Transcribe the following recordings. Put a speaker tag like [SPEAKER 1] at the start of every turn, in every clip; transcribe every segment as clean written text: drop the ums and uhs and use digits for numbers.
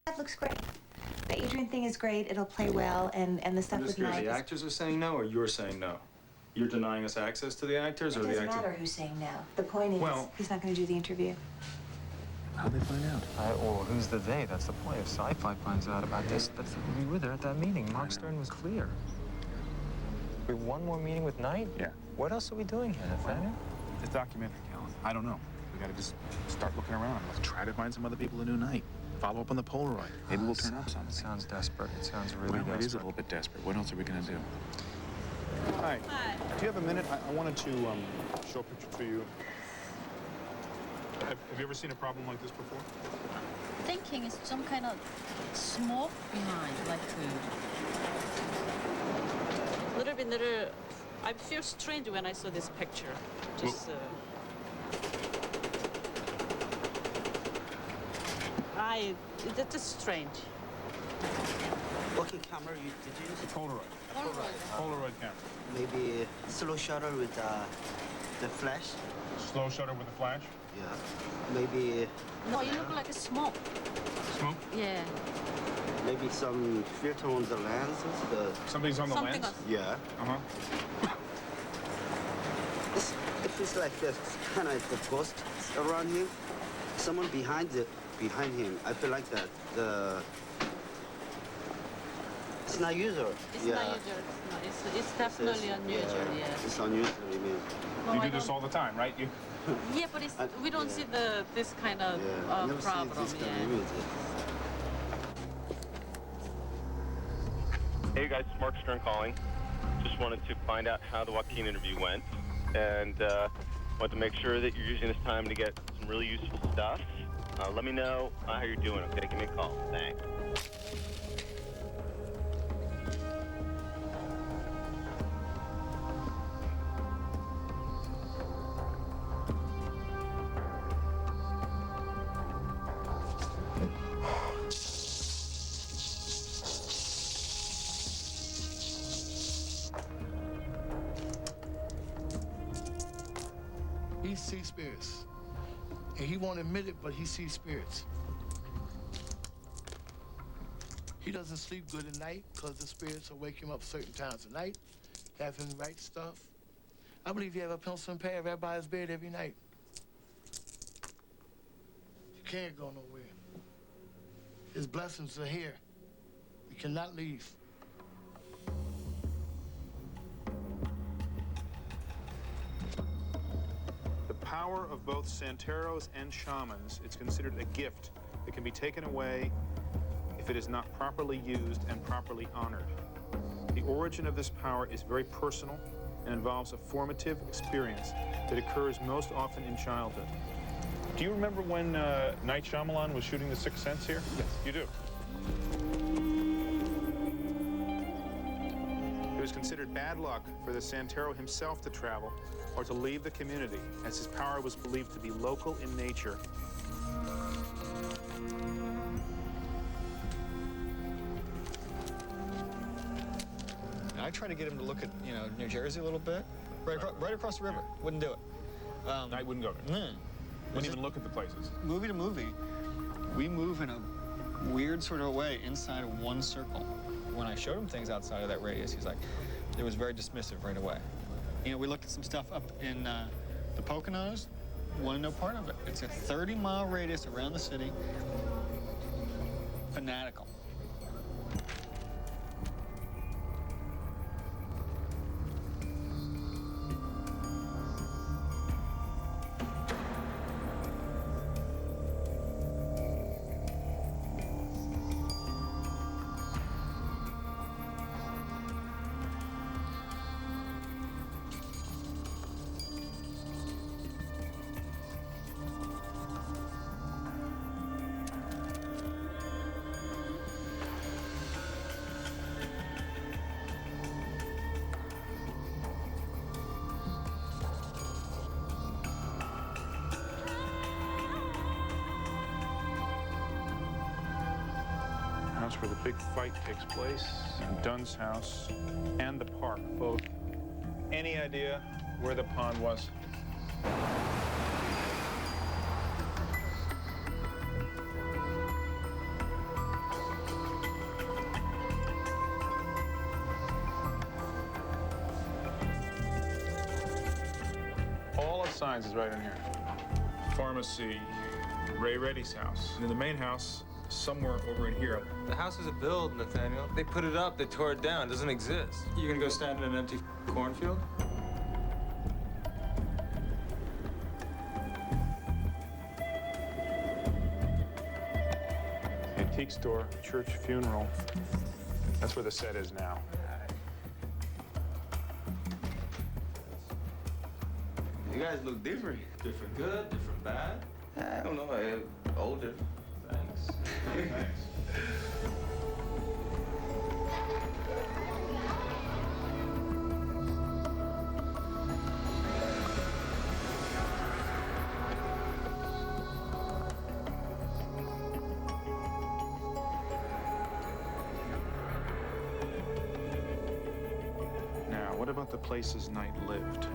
[SPEAKER 1] That looks great. The Adrian thing is great. It'll play well, and the stuff with Mike.
[SPEAKER 2] The actors are saying no, or you're saying no? You're denying us access to the actors, or the actors?
[SPEAKER 1] It doesn't matter who's saying no. The point is, he's not going to do the interview.
[SPEAKER 3] How'd they find out?
[SPEAKER 4] Well, who's the they? That's the point. If SyFy finds out about this, we were there at that meeting. Mark Stern was clear. We have one more meeting with Knight?
[SPEAKER 3] Yeah.
[SPEAKER 4] What else are we doing here, Nathaniel?
[SPEAKER 3] It's documentary, Callan. I don't know. We gotta just start looking around. Let's try to find some other people who knew Knight. Follow up on the Polaroid. Maybe we'll turn up something.
[SPEAKER 4] It sounds desperate. It sounds really desperate.
[SPEAKER 3] It is a little bit desperate. What else are we gonna do?
[SPEAKER 5] Hi. Hi. Do you have a minute? I wanted to show a picture to you. Have you ever seen a problem like this before?
[SPEAKER 6] Thinking is some kind of smoke behind, like little. I feel strange when I saw this picture. Just. It's just strange.
[SPEAKER 7] What camera did you use?
[SPEAKER 5] A Polaroid. Polaroid camera.
[SPEAKER 7] Maybe slow shutter with the flash.
[SPEAKER 5] Slow shutter with a flash?
[SPEAKER 7] Yeah. Maybe.
[SPEAKER 6] No, you look like a smoke.
[SPEAKER 5] Smoke?
[SPEAKER 6] Yeah.
[SPEAKER 7] Maybe some filter on the lenses.
[SPEAKER 5] Something's on the lens?
[SPEAKER 7] Yeah.
[SPEAKER 5] Uh-huh.
[SPEAKER 7] It feels like there's kind of the ghost around him. Someone behind him. I feel like that. It's not usual.
[SPEAKER 6] It's not usual. It's definitely unusual. Yeah.
[SPEAKER 7] It's unusual. I mean.
[SPEAKER 5] No, you do this all the time, right?
[SPEAKER 6] Yeah, but we don't see this kind of problem.
[SPEAKER 8] Hey guys, it's Mark Stern calling. Just wanted to find out how the Joaquin interview went, and want to make sure that you're using this time to get some really useful stuff. Let me know how you're doing, okay? Give me a call. Thanks.
[SPEAKER 9] He sees spirits. And he won't admit it, but he sees spirits. He doesn't sleep good at night because the spirits will wake him up certain times of night, have him write stuff. I believe he have a pencil and pad right by his bed every night. You can't go nowhere. His blessings are here. You cannot leave.
[SPEAKER 5] The power of both Santeros and shamans is considered a gift that can be taken away if it is not properly used and properly honored. The origin of this power is very personal and involves a formative experience that occurs most often in childhood. Do you remember when Night Shyamalan was shooting The Sixth Sense here? Yes. You do? It was considered bad luck for the Santero himself to travel or to leave the community, as his power was believed to be local in nature.
[SPEAKER 10] I tried to get him to look at, New Jersey a little bit, right across the river. Wouldn't do it.
[SPEAKER 5] Knight wouldn't go there. Wouldn't even look at the places.
[SPEAKER 10] Movie to movie, we move in a weird sort of a way inside of one circle. When I showed him things outside of that radius, he's like, it was very dismissive right away. We looked at some stuff up in the Poconos, want to know part of it. It's a 30-mile radius around the city, fanatical.
[SPEAKER 5] Where the big fight takes place, and Dunn's house and the park both. Any idea where the pond was? signs is right in here. Pharmacy, Ray Reddy's house.
[SPEAKER 2] And the main house, somewhere over in here.
[SPEAKER 4] The house is a build, Nathaniel. They put it up, they tore it down. It doesn't exist.
[SPEAKER 2] You gonna go stand in an empty cornfield?
[SPEAKER 5] Antique store, church funeral. That's where the set is now.
[SPEAKER 11] You guys look different.
[SPEAKER 4] Different good, different bad.
[SPEAKER 11] I don't know, older.
[SPEAKER 4] Thanks.
[SPEAKER 5] Thanks. Now, what about the places Knight lived?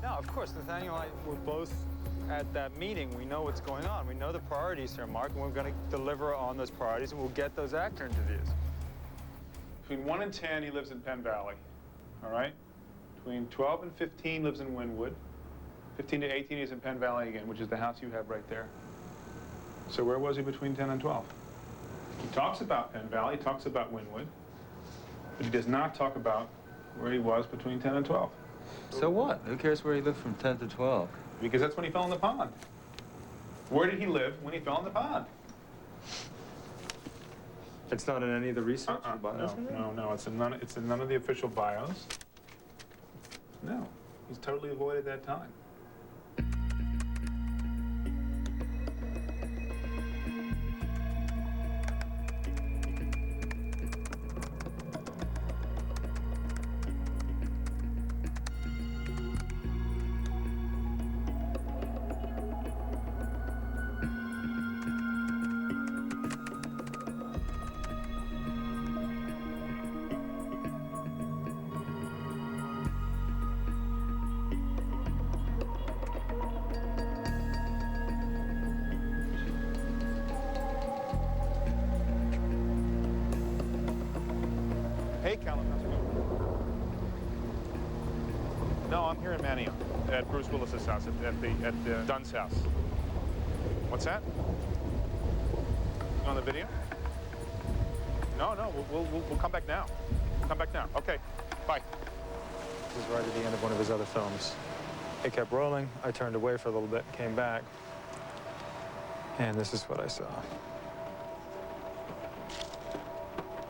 [SPEAKER 4] No, of course, Nathaniel and I were both at that meeting. We know what's going on. We know the priorities here, Mark, and we're going to deliver on those priorities, and we'll get those actor interviews.
[SPEAKER 5] Between 1 and 10, he lives in Penn Valley, all right? Between 12 and 15, lives in Wynwood. 15 to 18, he's in Penn Valley again, which is the house you have right there. So where was he between 10 and 12? He talks about Penn Valley, he talks about Wynwood, but he does not talk about where he was between 10 and 12.
[SPEAKER 4] So what? Who cares where he lived from 10 to 12?
[SPEAKER 5] Because that's when he fell in the pond. Where did he live when he fell in the pond?
[SPEAKER 4] It's not in any of the research bios?
[SPEAKER 5] No, it's in none of the official bios. No, he's totally avoided that time. Hey, Callum, how's it going? No, I'm here in Manio, at Bruce Willis's house, at the Dunn's house. What's that? On the video? No, we'll come back now. Come back now. Okay, bye.
[SPEAKER 4] This is right at the end of one of his other films. It kept rolling. I turned away for a little bit, came back, and this is what I saw.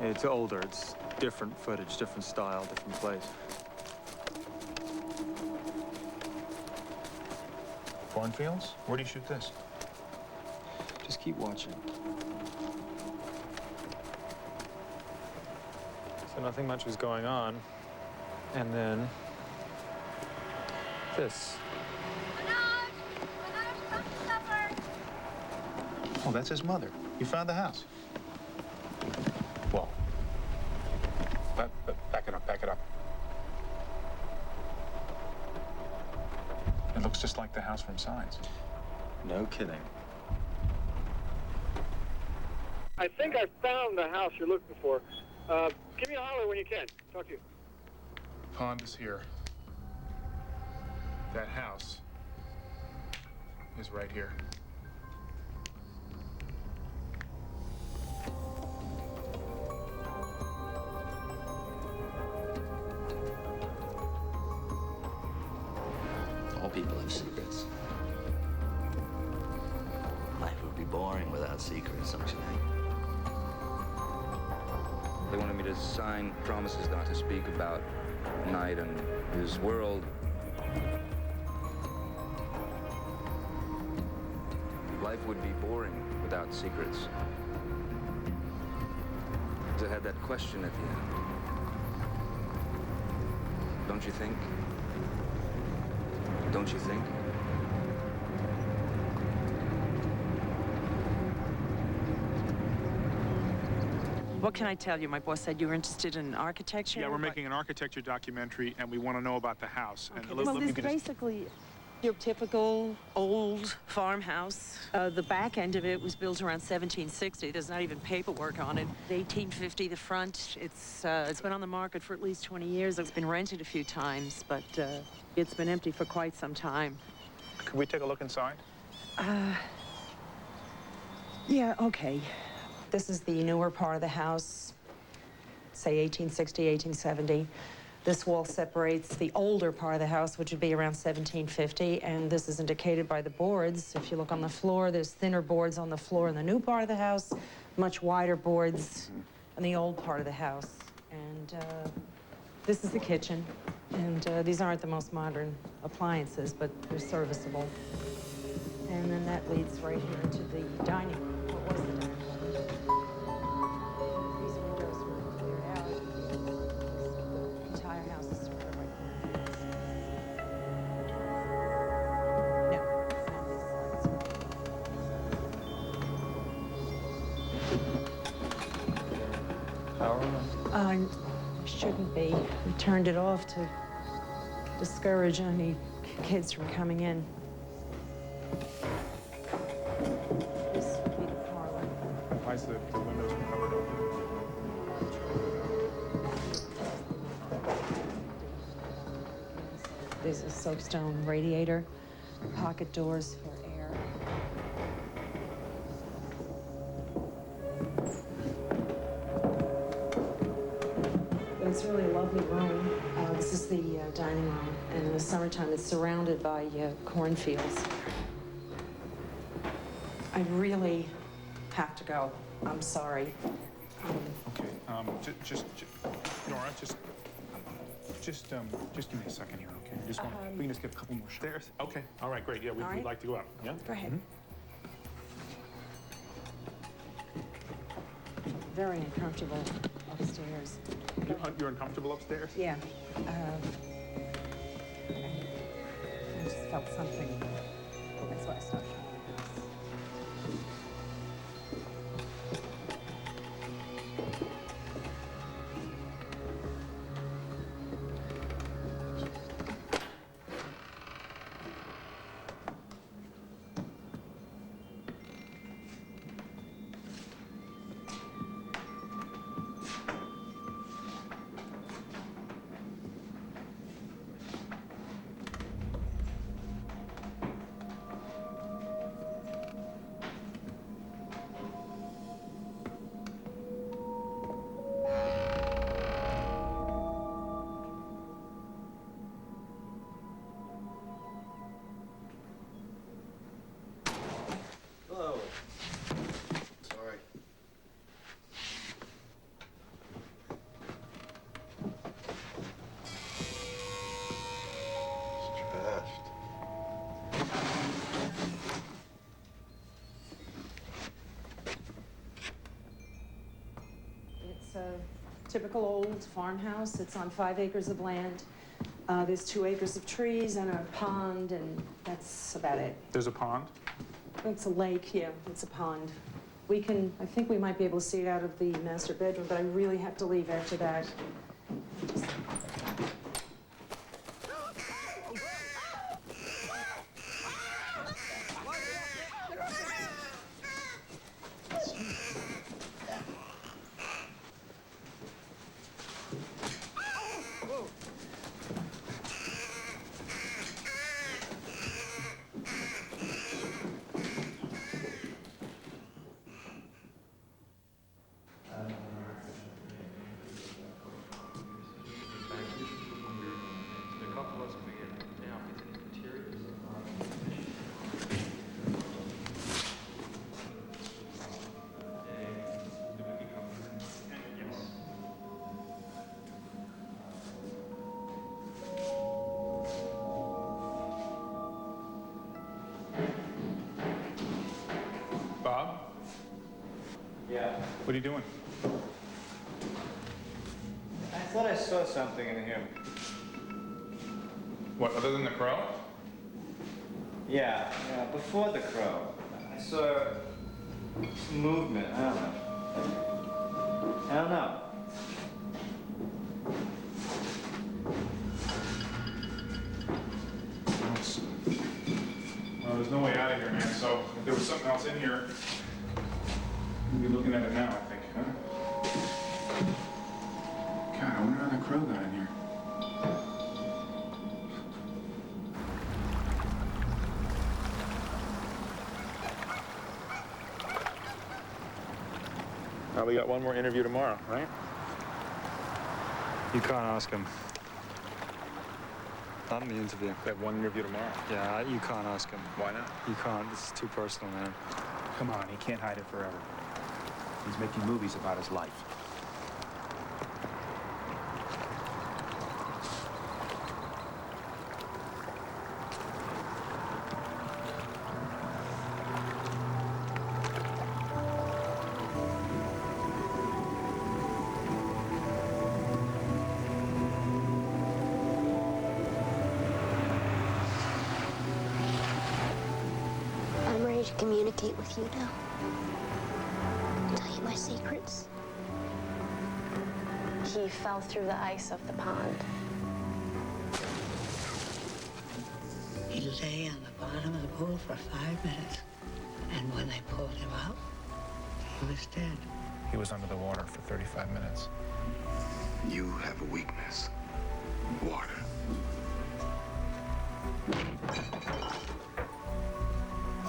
[SPEAKER 4] It's older. It's different footage, different style, different place.
[SPEAKER 5] Cornfields? Where do you shoot this?
[SPEAKER 4] Just keep watching. So nothing much was going on. And then this.
[SPEAKER 3] Oh, that's his mother. You found the house. Whoa. Back it up. It looks just like the house from Signs.
[SPEAKER 4] No kidding.
[SPEAKER 12] I think I found the house you're looking for. Give me a holler when you can. Talk to you.
[SPEAKER 5] Pond is here. That house is right here.
[SPEAKER 11] All people have secrets. Life would be boring without secrets, don't you think? They wanted me to sign promises not to speak about Knight and his world. Life would be boring without secrets. I had that question at the end. Don't you think? Don't you think?
[SPEAKER 6] What can I tell you? My boss said you were interested in architecture.
[SPEAKER 5] Yeah, we're making an architecture documentary, and we want to know about the house.
[SPEAKER 6] Okay,
[SPEAKER 5] And
[SPEAKER 6] well,
[SPEAKER 5] let me
[SPEAKER 6] this
[SPEAKER 5] just-
[SPEAKER 6] basically Your typical old farmhouse. The back end of it was built around 1760. There's not even paperwork on it. 1850, the front. It's been on the market for at least 20 years. It's been rented a few times, but it's been empty for quite some time.
[SPEAKER 5] Could we take a look inside?
[SPEAKER 6] Yeah, okay. This is the newer part of the house, say 1860, 1870. This wall separates the older part of the house, which would be around 1750, and this is indicated by the boards. If you look on the floor, there's thinner boards on the floor in the new part of the house, much wider boards in the old part of the house. And this is the kitchen, and these aren't the most modern appliances, but they're serviceable. And then that leads right here into the dining room. What was the dining room? These windows were cleared out. The entire house is surrounded by cornfields. No, not these lights.
[SPEAKER 4] Power on?
[SPEAKER 6] Shouldn't be. We turned it off to discourage any kids from coming in. This would be the parlor.
[SPEAKER 5] Why is the windows covered over?
[SPEAKER 6] There's a soapstone radiator, pocket doors for air. But it's really a lovely room. This is the dining room, and in the summertime it's surrounded by cornfields. I really have to go. I'm sorry.
[SPEAKER 5] Okay, Nora, just give me a second here, okay? We can just get a couple more stairs. Okay, all right, great. Yeah, we'd like to go up. Yeah?
[SPEAKER 6] Go ahead. Very uncomfortable upstairs.
[SPEAKER 5] You're uncomfortable upstairs?
[SPEAKER 6] Yeah. I just felt something. That's why I stopped.
[SPEAKER 7] Hello. Sorry. Trashed.
[SPEAKER 6] It's a typical old farmhouse. It's on 5 acres of land. There's 2 acres of trees and a pond, and that's about it.
[SPEAKER 5] There's a pond?
[SPEAKER 6] It's a lake, yeah, it's a pond. I think we might be able to see it out of the master bedroom, but I really have to leave after that.
[SPEAKER 5] Bob?
[SPEAKER 10] Yeah.
[SPEAKER 5] What are you doing?
[SPEAKER 10] I thought I saw something in here.
[SPEAKER 5] What, other than the crow?
[SPEAKER 10] Yeah, before the crow. I saw some movement. I don't know.
[SPEAKER 5] was something else in here. We'll be looking at it now, I think, huh? God, I wonder how that crow got in here. We got one more interview tomorrow, right?
[SPEAKER 4] You can't ask him. Not in the interview.
[SPEAKER 5] We have one interview tomorrow.
[SPEAKER 4] Yeah, you can't ask him.
[SPEAKER 5] Why not?
[SPEAKER 4] You can't. This is too personal, man.
[SPEAKER 3] Come on, he can't hide it forever. He's making movies about his life.
[SPEAKER 13] I'm ready to communicate with you now. Tell you my secrets.
[SPEAKER 14] He fell through the ice of the pond.
[SPEAKER 15] He lay on the bottom of the pool for 5 minutes. And when they pulled him out, he was dead.
[SPEAKER 3] He was under the water for 35 minutes.
[SPEAKER 16] You have a weakness. Water.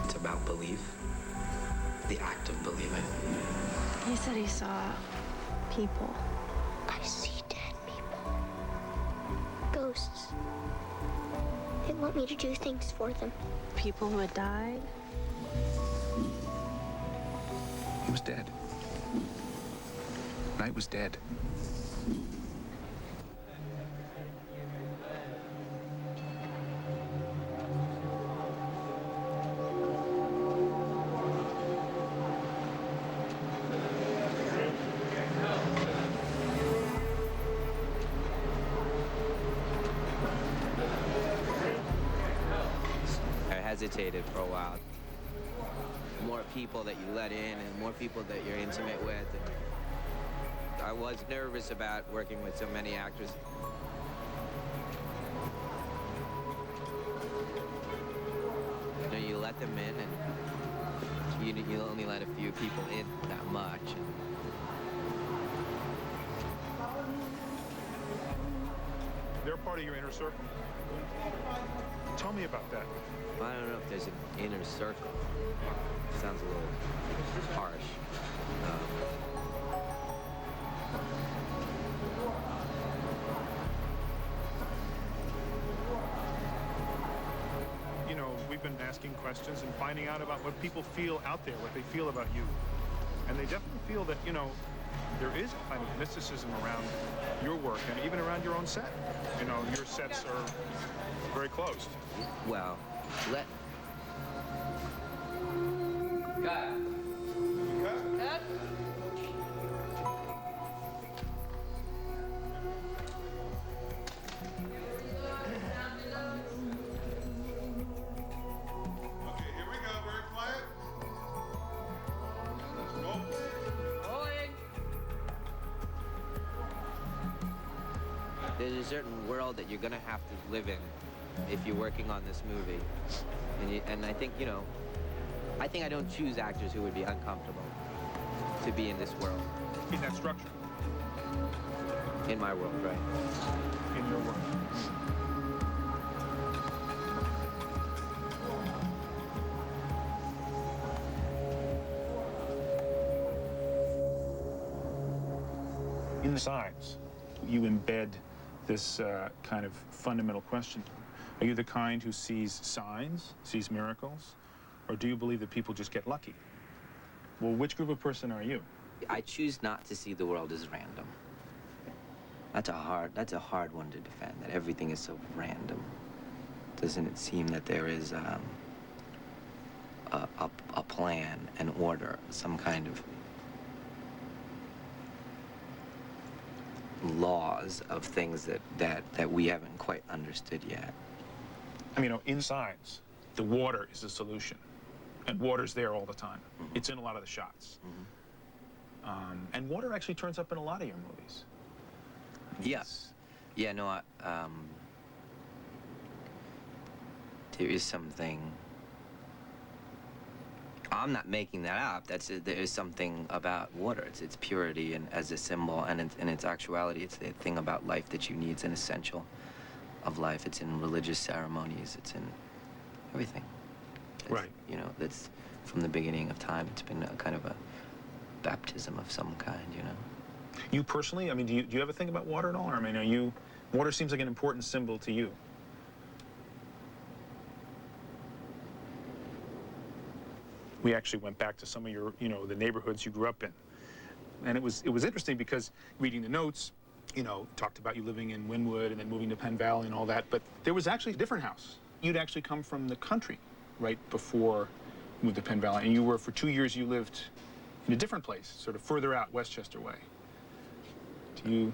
[SPEAKER 17] It's about belief. The act of believing.
[SPEAKER 14] He said he saw people.
[SPEAKER 13] I see dead people. Ghosts. They want me to do things for them.
[SPEAKER 14] People who had died.
[SPEAKER 3] He was dead. Knight was dead.
[SPEAKER 18] I hesitated for a while. More people that you let in and more people that you're intimate with. And I was nervous about working with so many actors. You know, you let them in and you only let a few people in that much.
[SPEAKER 5] They're part of your inner circle. Tell me about that.
[SPEAKER 18] I don't know if there's an inner circle. Sounds a little harsh.
[SPEAKER 5] You know, we've been asking questions and finding out about what people feel out there, what they feel about you. And they definitely feel that, you know, there is a kind of mysticism around your work and even around your own set. You know, your sets are very closed.
[SPEAKER 18] Well, let...
[SPEAKER 5] Cut.
[SPEAKER 18] Cut.
[SPEAKER 5] Okay, here we go. Very quiet. Roll.
[SPEAKER 18] There's a certain world that you're gonna have to live in if you're working on this movie. And I think, you know, I think I don't choose actors who would be uncomfortable to be in this world.
[SPEAKER 5] In that structure.
[SPEAKER 18] In my world, right.
[SPEAKER 5] In your world. In the signs, you embed this kind of fundamental question. Are you the kind who sees signs, sees miracles, or do you believe that people just get lucky? Well, which group of person are you?
[SPEAKER 18] I choose not to see the world as random. That's a hard one to defend, that everything is so random. Doesn't it seem that there is a plan, an order, some kind of laws of things that we haven't quite understood yet?
[SPEAKER 5] I mean, you know, in science, the water is the solution. And water's there all the time. Mm-hmm. It's in a lot of the shots. Mm-hmm. And water actually turns up in a lot of your movies.
[SPEAKER 18] Yes. Yeah, no, there is something I'm not making that up. There is something about water. It's its purity and as a symbol, and in its actuality, it's the thing about life that you need. It's an essential of life. It's in religious ceremonies. It's in everything.
[SPEAKER 3] Right.
[SPEAKER 18] You know, that's from the beginning of time. It's been a kind of a baptism of some kind, you know.
[SPEAKER 3] You personally, I mean, do you ever think about water at all? Or, I mean, water seems like an important symbol to you. We actually went back to some of your, the neighborhoods you grew up in. And it was interesting because reading the notes, talked about you living in Wynwood and then moving to Penn Valley and all that, but there was actually a different house. You'd actually come from the country right before you moved to Penn Valley, and you were, for 2 years, you lived in a different place, sort of further out, Westchester way. Do you...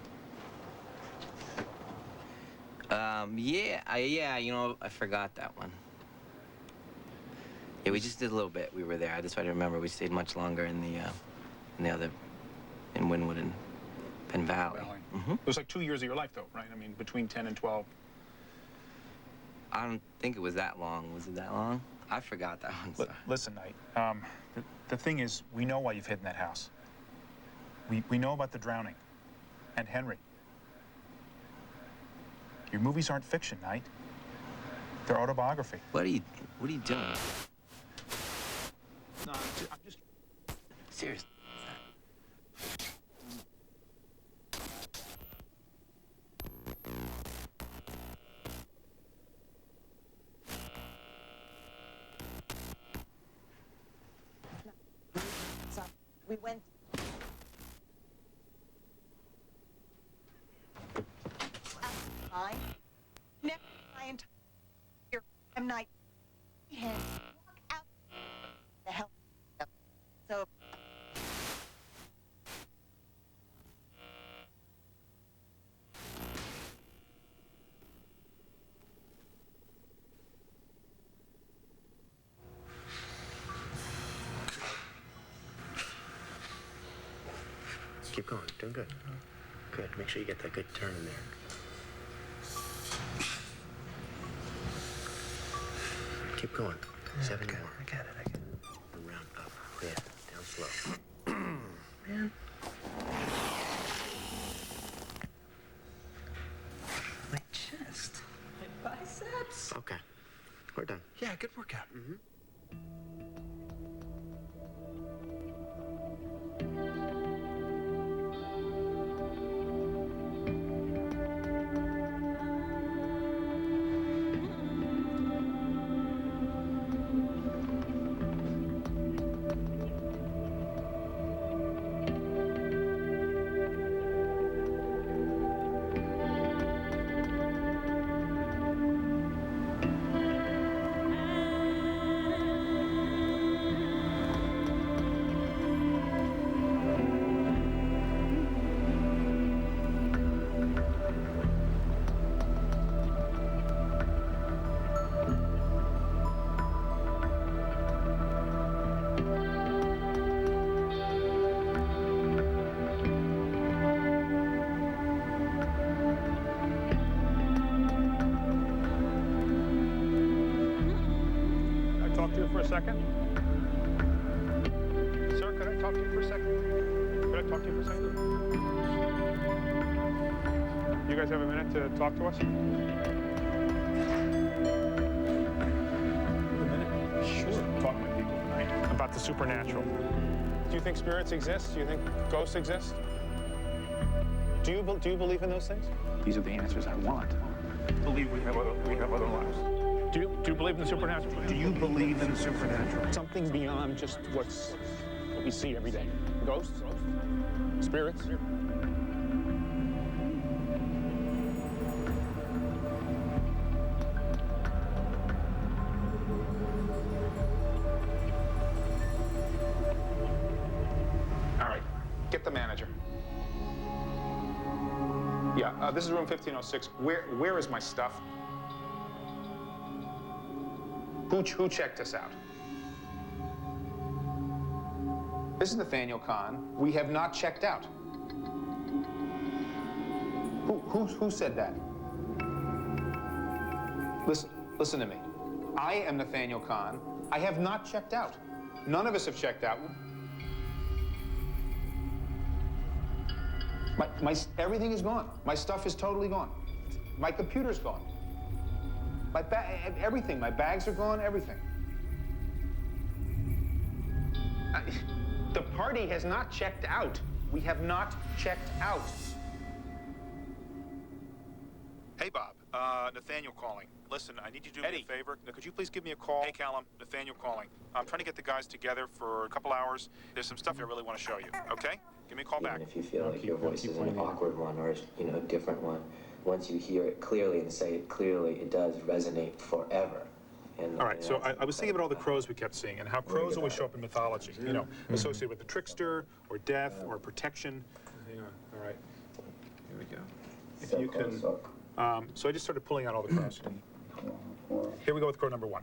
[SPEAKER 18] Yeah, I forgot that one. Yeah, we just did a little bit. We were there. That's why I remember. We stayed much longer in Wynwood and Penn Valley.
[SPEAKER 3] It was like 2 years of your life, though, right? I mean, between 10 and 12.
[SPEAKER 18] I don't think it was that long. Was it that long? I forgot that one.
[SPEAKER 3] Listen, Knight, the thing is, we know why you've hidden that house. We know about the drowning. And Henry. Your movies aren't fiction, Knight. They're autobiography.
[SPEAKER 18] What are you doing?
[SPEAKER 3] No, I'm just...
[SPEAKER 18] Seriously.
[SPEAKER 1] We went. I never my entire I'm not. Walk out the hell. So.
[SPEAKER 17] Keep going. Doing good. Good. Make sure you get that good turn in there. Keep going. 7 more. I got it. And round up. Yeah. Down slow. Man. My chest. My biceps. Okay. We're done.
[SPEAKER 10] Yeah, good workout.
[SPEAKER 17] Mm-hmm.
[SPEAKER 3] Talk to you for a second? Sir, could I talk to you for a second? Could I talk to you for a second? You guys have a minute to talk to us? A minute? Sure. Talking with people tonight about the supernatural. Do you think spirits exist? Do you think ghosts exist? Do you believe in those things? These are the answers I want. Believe we have other lives. Do you believe in the supernatural? Do you believe in the supernatural? Something beyond just what we see every day. Ghosts? Spirits? All right, get the manager. Yeah, this is room 1506. Where is my stuff? Who checked us out? This is Nathaniel Kahn. We have not checked out. Who said that? Listen to me. I am Nathaniel Kahn. I have not checked out.
[SPEAKER 5] None of us have checked out. Everything is gone. My stuff is totally gone. My computer's gone. Everything. My bags are gone, everything. The party has not checked out. We have not checked out. Hey, Bob. Nathaniel calling. Listen, I need you to do me a favor. Could you please give me a call? Hey, Callum. Nathaniel calling. I'm trying to get the guys together for a couple hours. There's some stuff I really want to show you, okay? Give me a call back.
[SPEAKER 19] Even if you feel like your voice is an awkward one or, you know, a different one, once you hear it clearly and say it clearly, it does resonate forever. And,
[SPEAKER 3] all right, so I was thinking about all the crows we kept seeing and how crows always show up in mythology, you know, associated with the trickster or death or protection. Hang on, all right. Here we go. If you can, so I just started pulling out all the crows. Here we go with crow number 1.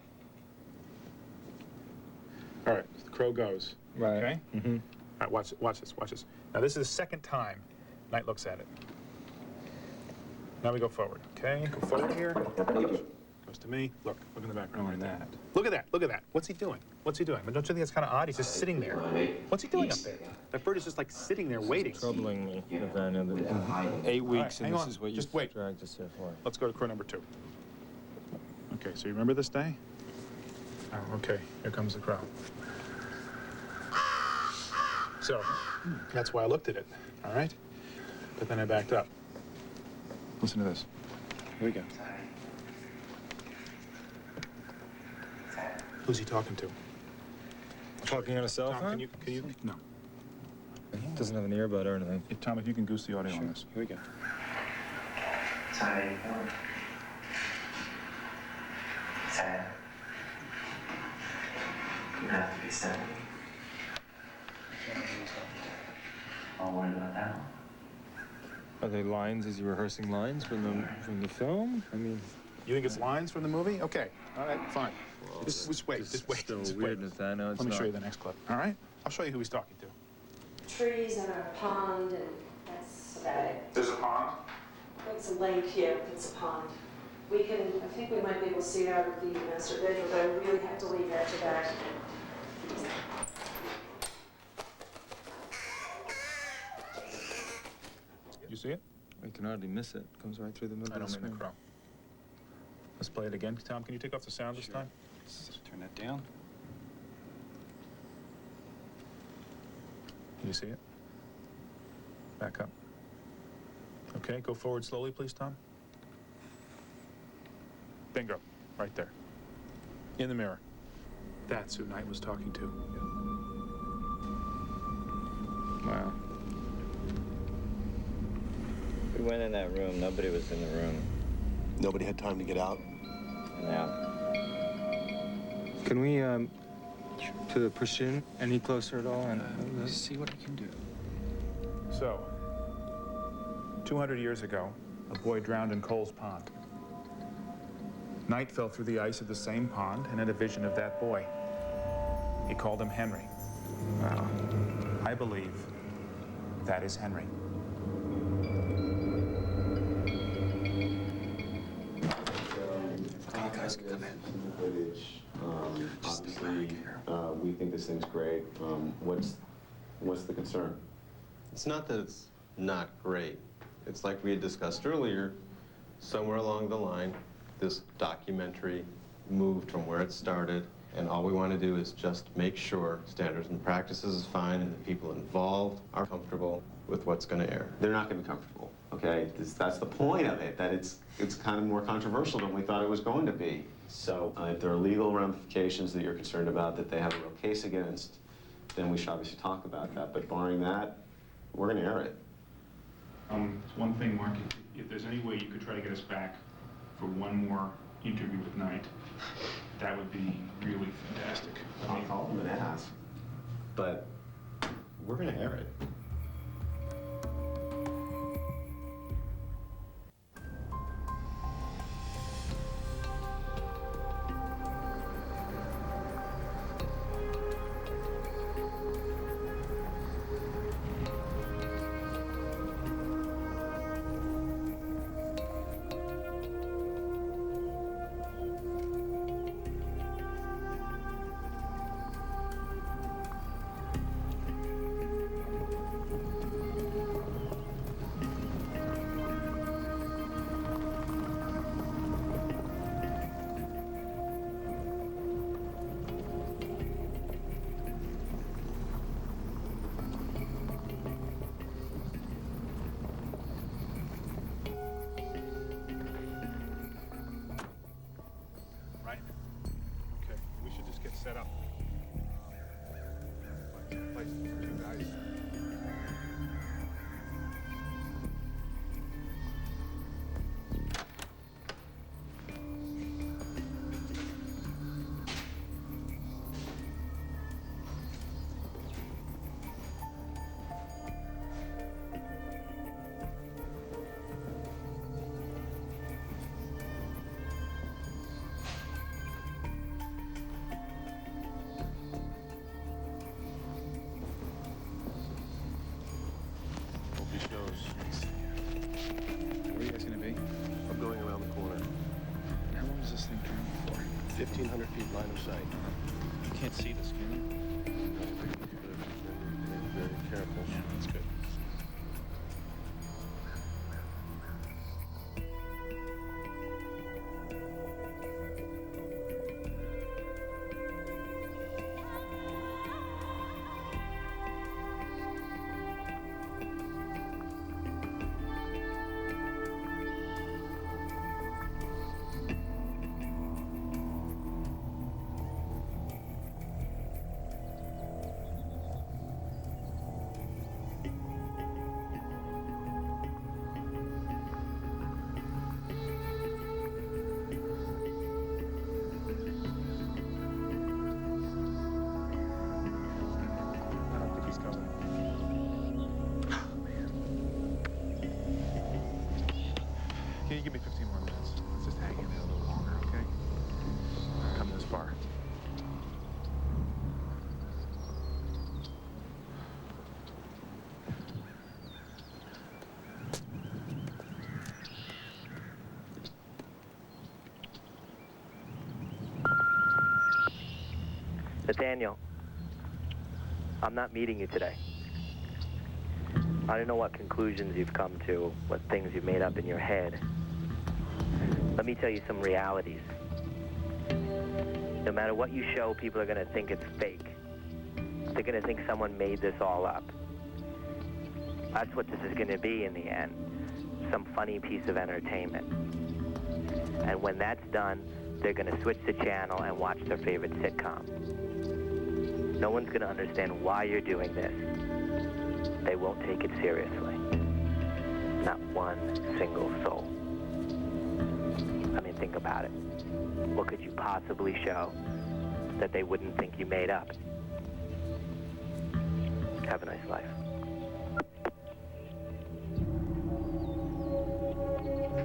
[SPEAKER 3] All right, the crow goes.
[SPEAKER 10] Right.
[SPEAKER 3] Okay? Mm-hmm. All right, watch this, watch this. Now this is the second time Knight looks at it. Now we go forward, okay? Go forward here. Goes to me. Look in the background right there. Look at that, look at that. What's he doing? What's he doing? But don't you think that's kind of odd? He's just sitting there. What's he doing up there? That bird is just like sitting there waiting.
[SPEAKER 10] Troubling me, Nathaniel. 8 weeks, and this is what you dragged us here for.
[SPEAKER 3] Let's go to crow number 2. Okay, so you remember this day? Oh, okay, here comes the crow. So, that's why I looked at it, all right? But then I backed up. Listen to this. Here we go. Who's he talking to?
[SPEAKER 10] Talking on a cell phone?
[SPEAKER 3] Can you? No.
[SPEAKER 10] Doesn't have an earbud or anything.
[SPEAKER 3] Tom, if you can goose the audio on this. Here we go.
[SPEAKER 19] Sorry. Sad. You have to be 70. I'll worry about that one.
[SPEAKER 10] Are they lines? Is he rehearsing lines from the film? I mean,
[SPEAKER 3] you think it's lines from the movie? Okay. All right. Fine. Just wait. Just wait.
[SPEAKER 10] Still
[SPEAKER 3] just
[SPEAKER 10] weird,
[SPEAKER 3] wait.
[SPEAKER 10] Nathaniel.
[SPEAKER 3] Let me show you the next clip. All right. I'll show you who he's talking to.
[SPEAKER 6] Trees and a pond, and that's about it.
[SPEAKER 5] There's a pond?
[SPEAKER 6] It's a lake here, it's a pond. We can, I think we might be able to see it out of the master bedroom, but I really have to leave after that.
[SPEAKER 3] You see it?
[SPEAKER 10] I can hardly miss it. It comes right through the middle of the screen.
[SPEAKER 3] Crow. Let's play it again. Tom, can you take off the sound this time?
[SPEAKER 2] Let's turn that down.
[SPEAKER 3] You see it? Back up. Okay, go forward slowly, please, Tom. Bingo. Right there. In the mirror. That's who Knight was talking to.
[SPEAKER 10] Wow.
[SPEAKER 19] We went in that room. Nobody was in the room.
[SPEAKER 17] Nobody had time to get out?
[SPEAKER 19] Yeah.
[SPEAKER 10] Can we, to push in any closer at all? And
[SPEAKER 2] Let's see what I can do.
[SPEAKER 3] So, 200 years ago, a boy drowned in Cole's Pond. Knight fell through the ice of the same pond and had a vision of that boy. He called him Henry. Wow. I believe that is Henry.
[SPEAKER 17] Okay, guys, come in. Footage. Obviously, we think this thing's great. What's the concern?
[SPEAKER 20] It's not that it's not great. It's like we had discussed earlier, somewhere along the line, this documentary moved from where it started, and all we want to do is just make sure standards and practices is fine and the people involved are comfortable with what's going to air.
[SPEAKER 17] They're not going to be comfortable, okay? That's the point of it, that it's kind of more controversial than we thought it was going to be. So if there are legal ramifications that you're concerned about, that they have a real case against, then we should obviously talk about that. But barring that, we're going to air it.
[SPEAKER 3] One thing, Mark, if there's any way you could try to get us back for one more interview with Knight, that would be really fantastic.
[SPEAKER 17] I'll call them and ask. But we're going to air it.
[SPEAKER 21] 1,500 feet line of sight.
[SPEAKER 3] You can't see this, can you?
[SPEAKER 21] Very careful.
[SPEAKER 3] Yeah, that's good. Can you give me 15 more minutes? Let's just hang in there a little longer, okay? Come this far.
[SPEAKER 22] Nathaniel, I'm not meeting you today. I don't know what conclusions you've come to, what things you've made up in your head. Let me tell you some realities. No matter what you show, people are going to think it's fake. They're going to think someone made this all up. That's what this is going to be in the end. Some funny piece of entertainment. And when that's done, they're going to switch the channel and watch their favorite sitcom. No one's going to understand why you're doing this. They won't take it seriously. Not one single soul. I mean, think about it. What could you possibly show that they wouldn't think you made up? Have a nice life.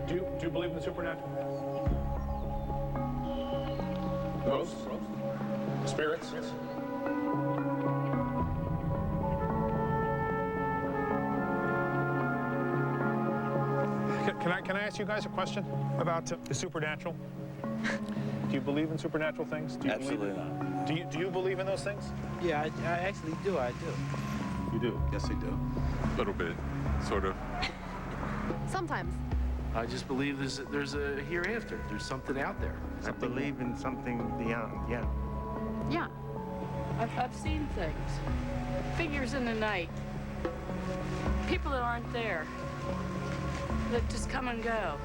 [SPEAKER 3] Do you believe in the supernatural? Ghosts? Spirits? Can I ask you guys a question about the supernatural? Do you believe in supernatural things? Do you
[SPEAKER 21] Absolutely
[SPEAKER 3] not. Do you believe in those things?
[SPEAKER 21] Yeah, I actually do. I do.
[SPEAKER 3] You do?
[SPEAKER 21] Yes, I do.
[SPEAKER 3] A little bit, sort of.
[SPEAKER 23] Sometimes.
[SPEAKER 21] I just believe there's a hereafter. There's something out there.
[SPEAKER 24] I believe in something beyond, yeah.
[SPEAKER 23] Yeah. I've seen things. Figures in the night. People that aren't there. That just come and go.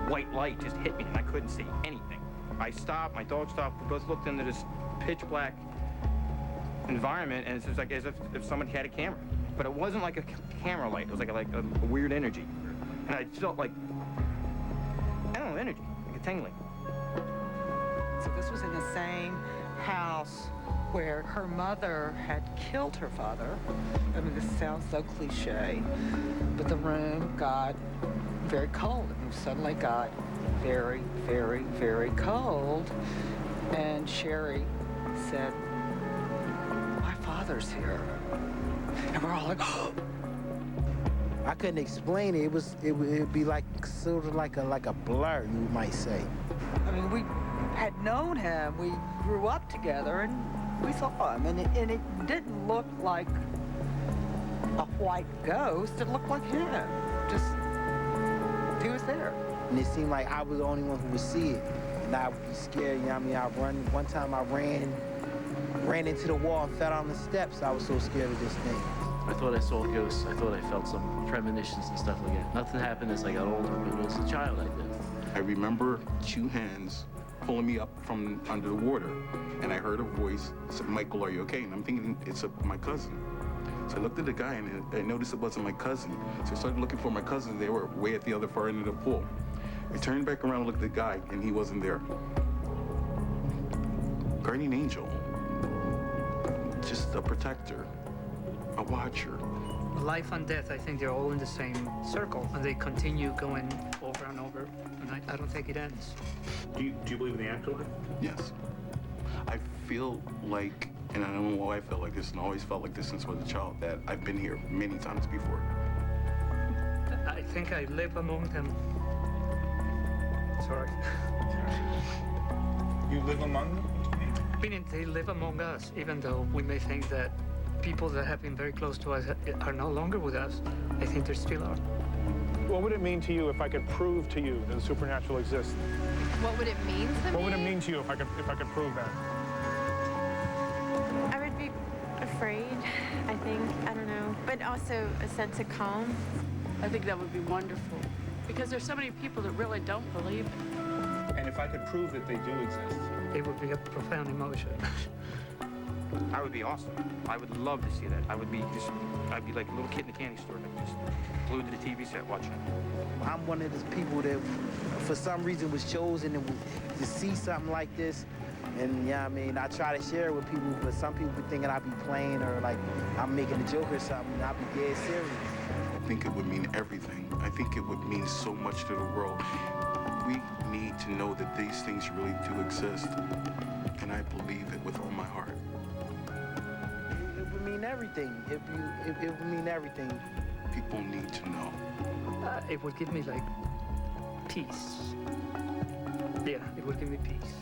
[SPEAKER 25] White light just hit me and I couldn't see anything. I stopped, my dog stopped, we both looked into this pitch black environment and it's just like as if someone had a camera. But it wasn't like a camera light, it was like a weird energy. And I felt like, I don't know, energy, like a tingling.
[SPEAKER 26] So this was in the same house where her mother had killed her father. I mean, this sounds so cliche, but the room got very cold. It suddenly got very, very, very cold. And Sherry said, "My father's here." And we're all like, "Oh."
[SPEAKER 27] I couldn't explain it. It'd be like sort of like a blur, you might say.
[SPEAKER 26] I mean, we had known him. We grew up together, and we saw him, and it didn't look like a white ghost. It looked like him. Just, he was there.
[SPEAKER 27] And it seemed like I was the only one who would see it. And I would be scared, you know what I mean? One time I ran into the wall and fell on the steps. I was so scared of this thing.
[SPEAKER 21] I thought I saw ghosts. I thought I felt some premonitions and stuff like that. Nothing happened as I got older, but as a child I did.
[SPEAKER 16] I remember two hands pulling me up from under the water, and I heard a voice said, "Michael, are you okay?" And I'm thinking it's my cousin. So I looked at the guy, and I noticed it wasn't my cousin. So I started looking for my cousin. They were way at the other far end of the pool. I turned back around and looked at the guy, and he wasn't there. Guardian angel. Just a protector. A watcher.
[SPEAKER 28] Life and death, I think they're all in the same circle, and they continue going over and over, and I don't think it ends.
[SPEAKER 3] Do you believe in the afterlife?
[SPEAKER 16] Yes. I feel like, and I don't know why I felt like this, and I always felt like this since I was a child, that I've been here many times before.
[SPEAKER 28] I think I live among them. Sorry.
[SPEAKER 3] You live among them?
[SPEAKER 28] Meaning they live among us, even though we may think that people that have been very close to us are no longer with us. I think they still are.
[SPEAKER 5] What would it mean to you if I could prove to you that the supernatural exists?
[SPEAKER 4] What would it mean to me?
[SPEAKER 5] What would it mean to you if I could prove that?
[SPEAKER 4] I would be afraid, I think. I don't know. But also a sense of calm.
[SPEAKER 23] I think that would be wonderful. Because there's so many people that really don't believe it.
[SPEAKER 3] And if I could prove that they do exist?
[SPEAKER 28] It would be a profound emotion.
[SPEAKER 25] I would be awesome. I would love to see that. I'd be like a little kid in the candy store, like just glued to the TV set watching it.
[SPEAKER 27] I'm one of those people that, for some reason, was chosen to see something like this. And, yeah, I mean, I try to share it with people, but some people be thinking I be playing or, like, I'm making a joke or something, and I be dead serious.
[SPEAKER 16] I think it would mean everything. I think it would mean so much to the world. We need to know that these things really do exist, and I believe it with all my heart.
[SPEAKER 27] It would mean everything. It would mean everything.
[SPEAKER 16] People need to know.
[SPEAKER 28] It would give me, like, peace. Yeah, it would give me peace.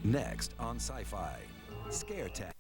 [SPEAKER 7] Next on SyFy, Scare Tag.